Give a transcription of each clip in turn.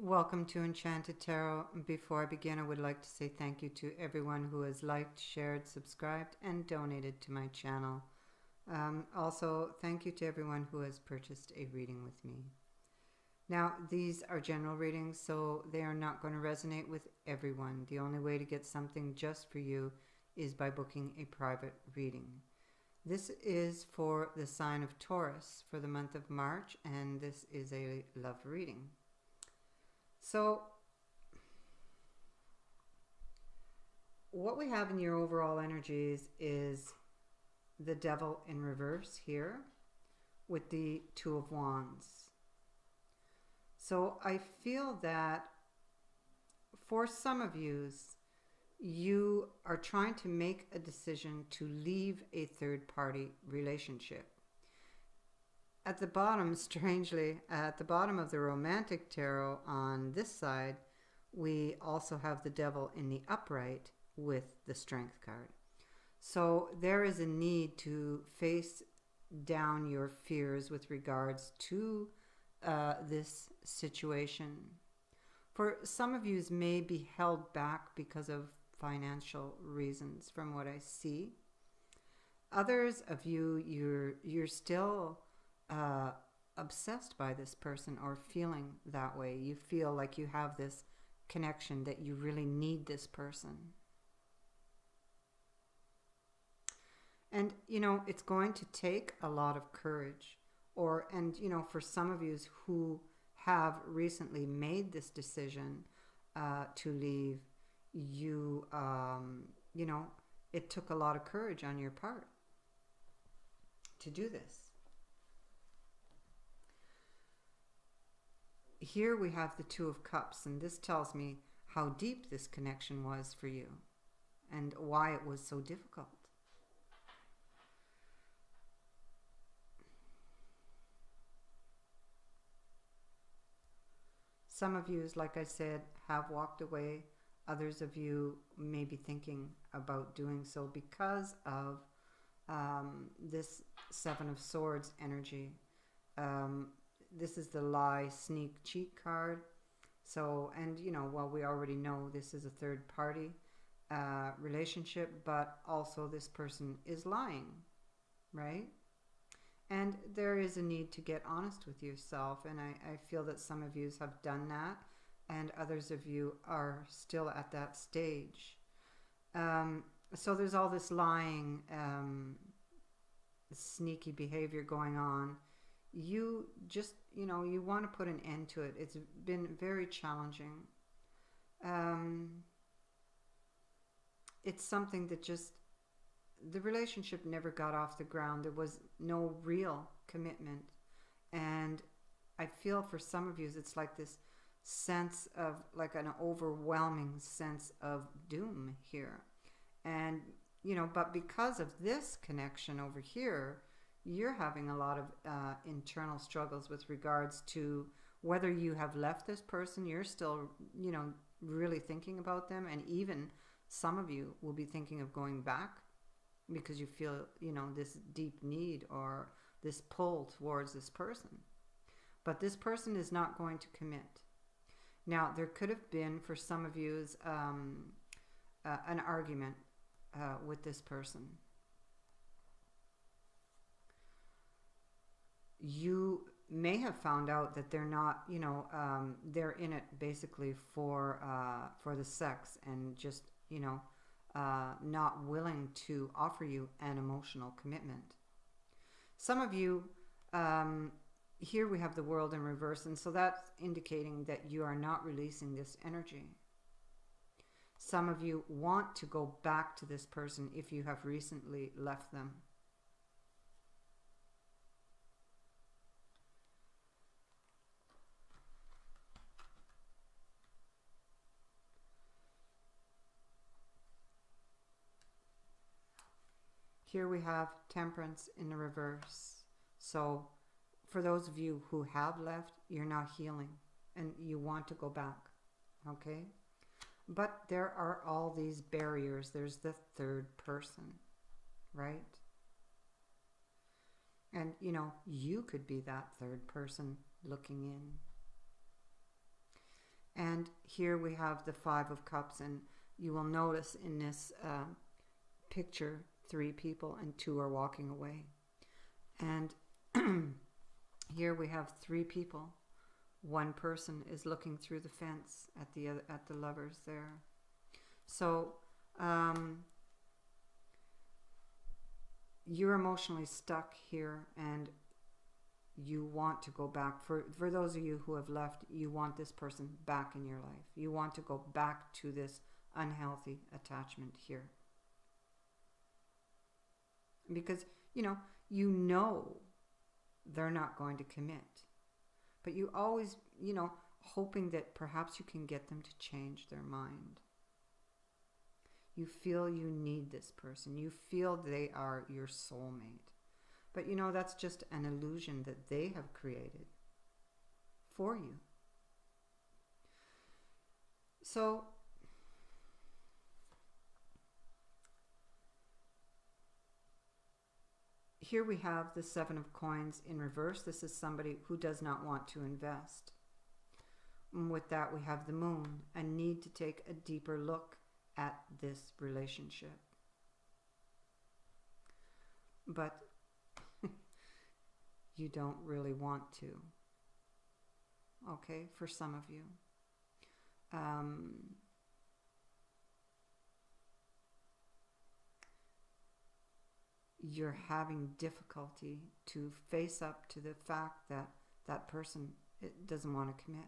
Welcome to Enchanted Tarot. Before I begin, I would like to say thank you to everyone who has liked, shared, subscribed, and donated to my channel. Also, thank you to everyone who has purchased a reading with me. Now, these are general readings, so they are not going to resonate with everyone. The only way to get something just for you is by booking a private reading. This is for the sign of Taurus for the month of March, and this is a love reading. So, what we have in your overall energies is the Devil in reverse here with the Two of Wands. So I feel that for some of you are trying to make a decision to leave a third-party relationship. At the bottom, strangely, at the bottom of the romantic tarot on this side, we also have the Devil in the upright with the Strength card. So there is a need to face down your fears with regards to this situation. For some of you, may be held back because of financial reasons from what I see. Others of you, you're still obsessed by this person or feeling that way. You feel like you have this connection, that you really need this person. And, it's going to take a lot of courage. For some of you who have recently made this decision to leave, it took a lot of courage on your part to do this. Here we have the Two of Cups, and this tells me how deep this connection was for you and why it was so difficult. Some of you, like I said, have walked away. Others of you may be thinking about doing so because of this Seven of Swords energy. This is the lie, sneak, cheat card. So, well, we already know this is a third party relationship, but also this person is lying, right? And there is a need to get honest with yourself. And I feel that some of you have done that, and others of you are still at that stage. So there's all this lying, sneaky behavior going on. You just, you want to put an end to it. It's been very challenging. It's something that just, the relationship never got off the ground. There was no real commitment. And I feel for some of you, it's like this sense of, like an overwhelming sense of doom here. And, but because of this connection over here, you're having a lot of internal struggles with regards to whether you have left this person. You're still, really thinking about them. And even some of you will be thinking of going back because you feel, this deep need or this pull towards this person. But this person is not going to commit. Now, there could have been, for some of you, an argument with this person. You may have found out that they're not, they're in it basically for the sex and just, not willing to offer you an emotional commitment. Some of you, here we have the World in reverse, and so that's indicating that you are not releasing this energy. Some of you want to go back to this person if you have recently left them. Here we have Temperance in the reverse. So for those of you who have left, you're now healing and you want to go back, okay? But there are all these barriers. There's the third person, right? And, you could be that third person looking in. And here we have the Five of Cups, and you will notice in this picture 3 people and 2 are walking away. And here we have 3 people. 1 person is looking through the fence at the lovers there. So you're emotionally stuck here, and you want to go back. For those of you who have left, you want this person back in your life. You want to go back to this unhealthy attachment here. Because, you know they're not going to commit. But you always, hoping that perhaps you can get them to change their mind. You feel you need this person. You feel they are your soulmate. But that's just an illusion that they have created for you. So here we have the 7 of Coins in reverse. This is somebody who does not want to invest. And with that, we have the Moon, a need to take a deeper look at this relationship. But you don't really want to. Okay, for some of you. You're having difficulty to face up to the fact that that person doesn't want to commit.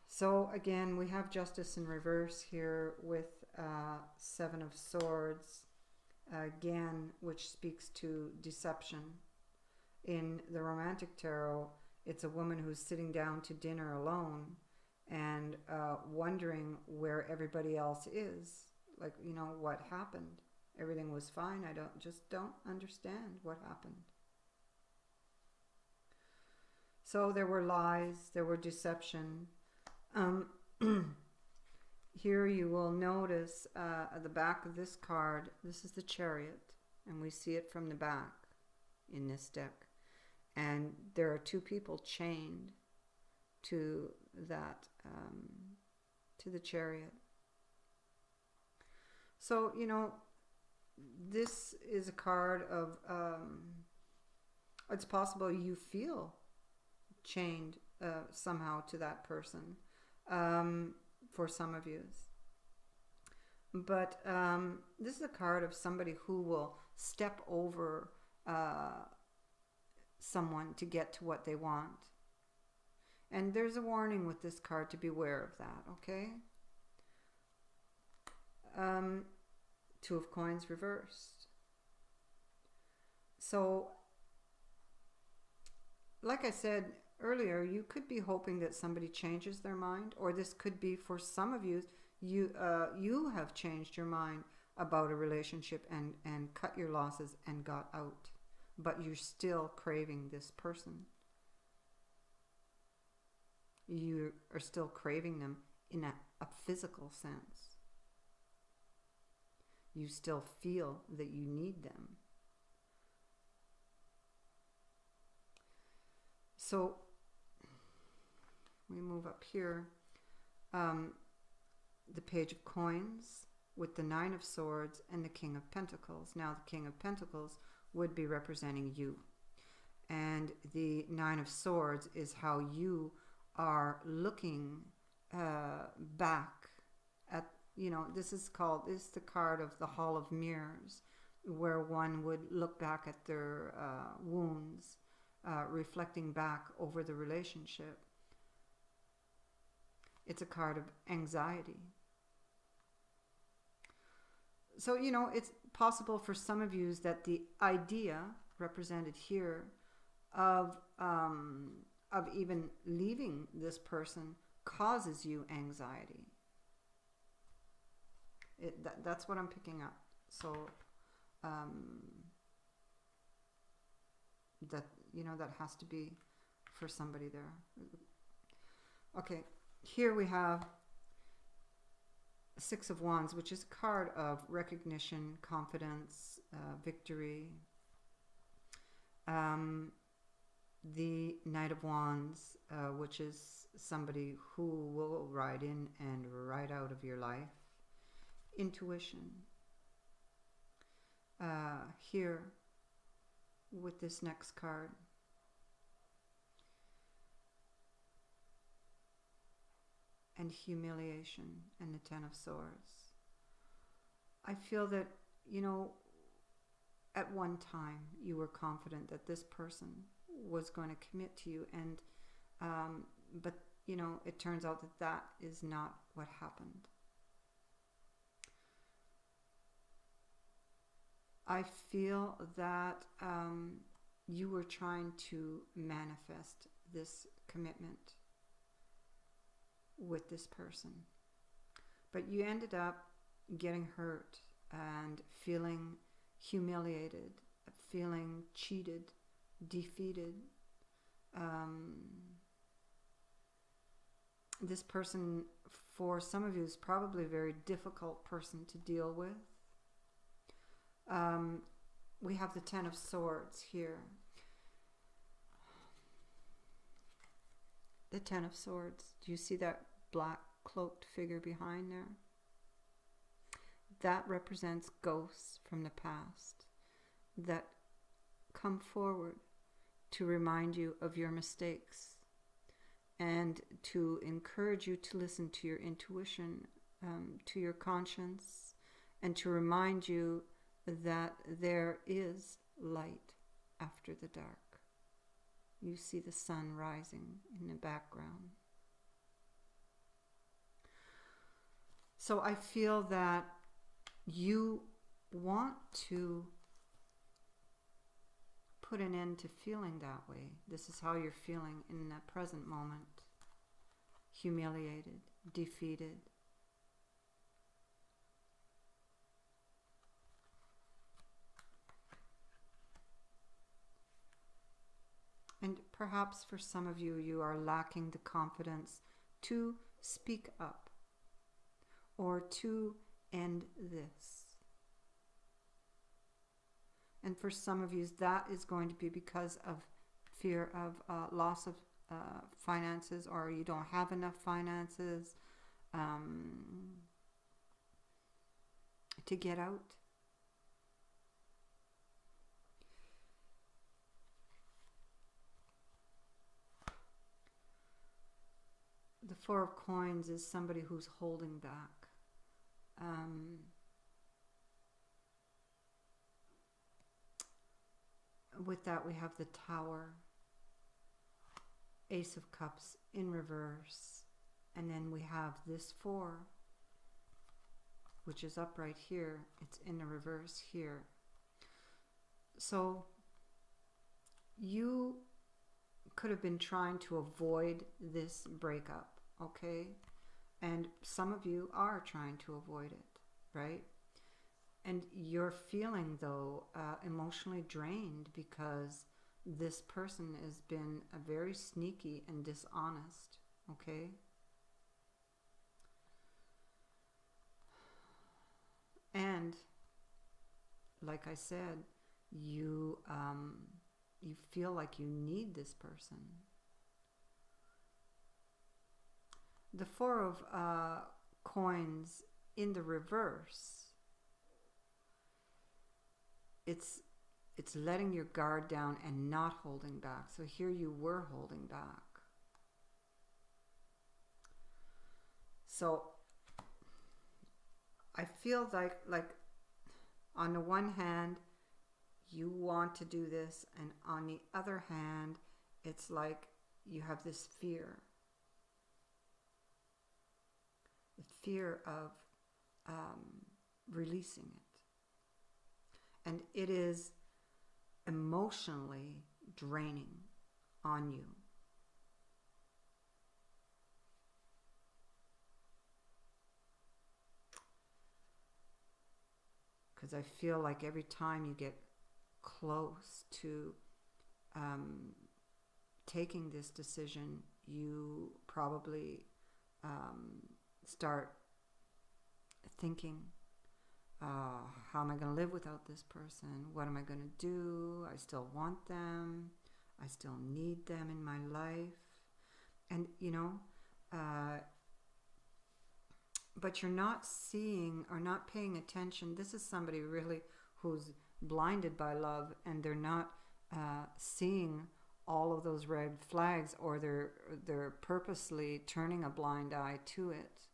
So again, we have Justice in reverse here with 7 of Swords, again, which speaks to deception. In the Romantic Tarot, it's a woman who's sitting down to dinner alone and wondering where everybody else is. Like, what happened? Everything was fine. I don't understand what happened. So there were lies, there were deception. Here you will notice at the back of this card, this is the Chariot, and we see it from the back in this deck. And there are 2 people chained to that, to the Chariot. So, this is a card of, it's possible you feel chained somehow to that person. For some of you. But this is a card of somebody who will step over someone to get to what they want. And there's a warning with this card to beware of that, okay? 2 of Coins reversed. So, like I said earlier, you could be hoping that somebody changes their mind, or this could be for some of you, you have changed your mind about a relationship and cut your losses and got out, but you're still craving this person. You are still craving them in a physical sense. You still feel that you need them. So we move up here, the Page of Coins with the 9 of Swords and the King of Pentacles. Now the King of Pentacles would be representing you, and the 9 of Swords is how you are looking back at, this is the card of the Hall of Mirrors, where one would look back at their wounds, reflecting back over the relationship. It's a card of anxiety. So, it's possible for some of you that the idea represented here of even leaving this person causes you anxiety. That's what I'm picking up. So, that has to be for somebody there. Okay, here we have 6 of Wands, which is a card of recognition, confidence, victory. the Knight of Wands, which is somebody who will ride in and ride out of your life. Intuition. Here with this next card. And humiliation and the Ten of Swords. I feel that, you know, at one time you were confident that this person was going to commit to you, and but you know, it turns out that that is not what happened. I feel that you were trying to manifest this commitment with this person, but you ended up getting hurt and feeling humiliated, feeling cheated, defeated. This person, for some of you, is probably a very difficult person to deal with. We have the Ten of Swords here. The Ten of Swords. Do you see that black cloaked figure behind there? That represents ghosts from the past that come forward to remind you of your mistakes and to encourage you to listen to your intuition, to your conscience, and to remind you that there is light after the dark. You see the sun rising in the background. So I feel that you want to put an end to feeling that way. This is how you're feeling in that present moment. Humiliated, defeated. And perhaps for some of you, you are lacking the confidence to speak up or to end this. And for some of you, that is going to be because of fear of loss of finances, or you don't have enough finances to get out. The Four of Coins is somebody who's holding back. With that, we have the Tower, Ace of Cups in reverse, and then we have this Four, which is upright here. It's in the reverse here. So you could have been trying to avoid this breakup, okay? And some of you are trying to avoid it, right? And you're feeling, though, emotionally drained because this person has been very sneaky and dishonest, okay? And, like I said, you feel like you need this person. The Four of Coins in the reverse, it's letting your guard down and not holding back. So here you were holding back. So I feel like on the one hand, you want to do this, and on the other hand, it's like you have this fear. The fear of releasing it. And it is emotionally draining on you. Because I feel like every time you get close to taking this decision, you probably start thinking, how am I going to live without this person? What am I going to do? I still want them. I still need them in my life. And, but you're not seeing or not paying attention. This is somebody really who's blinded by love, and they're not seeing all of those red flags, or they're purposely turning a blind eye to it.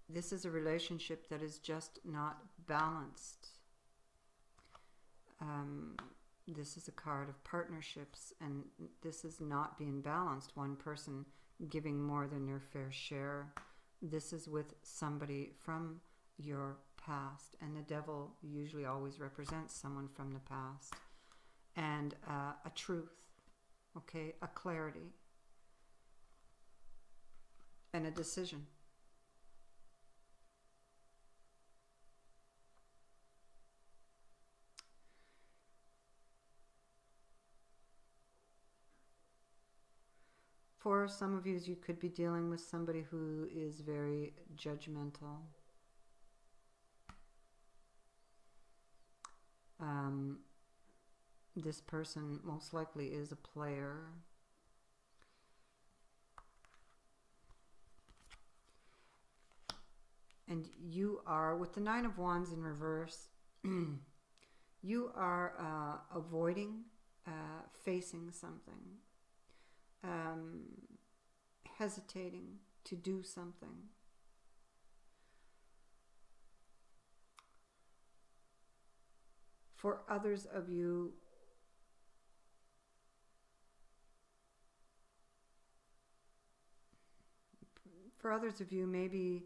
This is a relationship that is just not balanced. This is a card of partnerships, and this is not being balanced. One person giving more than their fair share. This is with somebody from your past, and the devil usually always represents someone from the past. And a truth, okay, a clarity, and a decision. For some of you could be dealing with somebody who is very judgmental. This person most likely is a player. And you are, with the Nine of Wands in reverse, you are avoiding facing something. Hesitating to do something. For others of you, maybe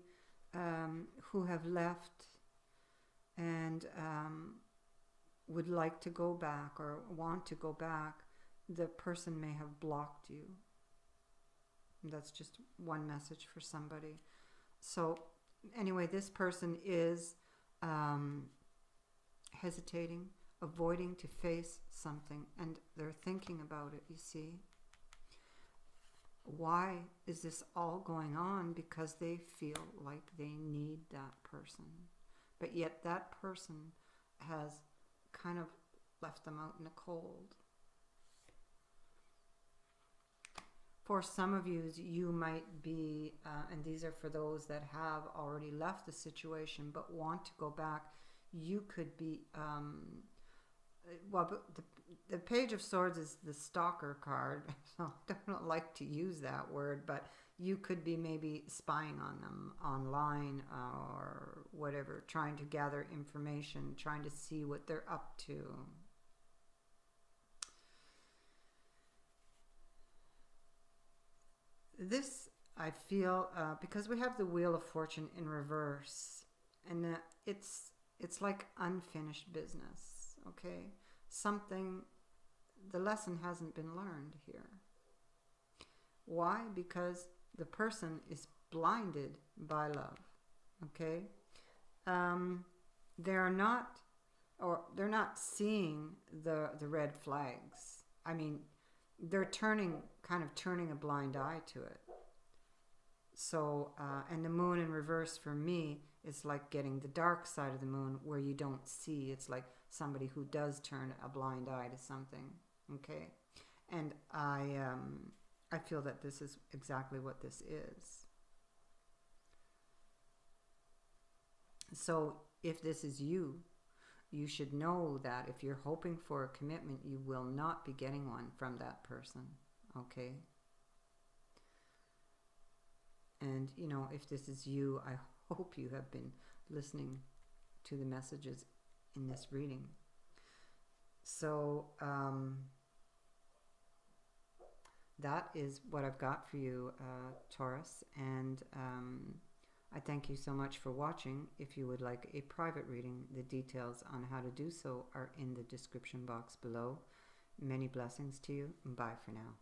who have left and would like to go back or want to go back, the person may have blocked you. That's just one message for somebody. So anyway, this person is hesitating, avoiding to face something, and they're thinking about it, you see. Why is this all going on? Because they feel like they need that person. But yet that person has kind of left them out in the cold. For some of you might be, and these are for those that have already left the situation but want to go back, you could be, but the Page of Swords is the stalker card, so I don't like to use that word, but you could be maybe spying on them online or whatever, trying to gather information, trying to see what they're up to. This, I feel, because we have the Wheel of Fortune in reverse, and it's like unfinished business, okay? Something, the lesson hasn't been learned here. Why? Because the person is blinded by love, okay? They're not seeing the red flags. I mean, they're kind of turning a blind eye to it. So, and the moon in reverse for me is like getting the dark side of the moon where you don't see. It's like somebody who does turn a blind eye to something, okay? And I feel that this is exactly what this is. So if this is you, you should know that if you're hoping for a commitment, you will not be getting one from that person, okay? And, if this is you, I hope you have been listening to the messages in this reading. So, that is what I've got for you, Taurus, and I thank you so much for watching. If you would like a private reading, the details on how to do so are in the description box below. Many blessings to you, and bye for now.